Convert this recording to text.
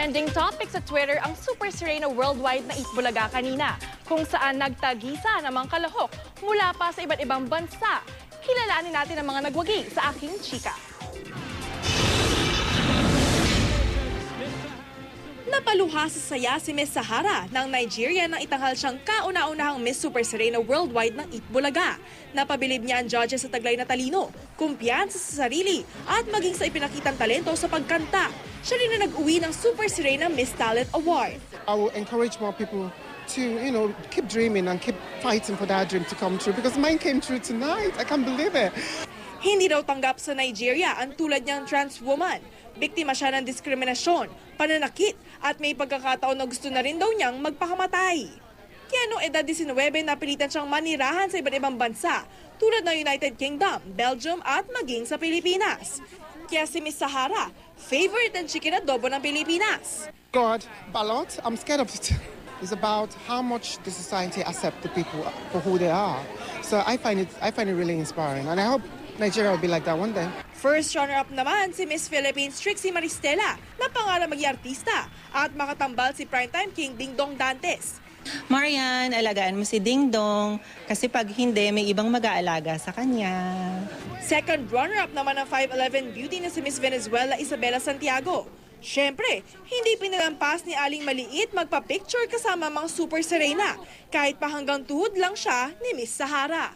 Trending topic sa Twitter ang Super Serena Worldwide na Eat Bulaga kanina, kung saan nagtagisa ng mga kalahok mula pa sa iba't ibang bansa. Kilalanin natin ang mga nagwagi sa Aking Chika. Napaluha sa saya si Miss Sahara ng Nigeria nang itanghal siyang kauna-unahang Miss Super Serena Worldwide ng Eat Bulaga. Napabilib niya ang judges sa taglay na talino, kumpiyansa sa sarili at maging sa ipinakitang talento sa pagkanta. Siya rin na nag-uwi ng Super Serena Miss Talent Award. I will encourage more people to, keep dreaming and keep fighting for that dream to come true because mine came true tonight. I can't believe it. Hindi daw tanggap sa Nigeria ang tulad niyang trans woman. Biktima siya ng diskriminasyon, pananakit at may pagkakataon na gusto na rin daw niyang magpakamatay. Kaya noong edad 19, napilitan siyang manirahan sa iba't ibang bansa tulad ng United Kingdom, Belgium at maging sa Pilipinas. Kaya si Miss Sahara, favorite ng chicken adobo ng Pilipinas. God, balot, I'm scared of it. It's about how much the society accept the people for who they are. So I find it really inspiring and I hope Nigeria will be like that one day. First runner-up naman si Miss Philippines Trixie Maristela na pangarap maging artista at makatambal si primetime king Dingdong Dantes. Marian, alagaan mo si Dingdong kasi pag hindi, may ibang mag-aalaga sa kanya. Second runner-up naman ng 5'11 beauty na si Miss Venezuela Isabela Santiago. Siyempre, hindi pinalampas ni Aling Maliit magpa-picture kasama mga Super Serena kahit pa hanggang tuhod lang siya ni Miss Sahara.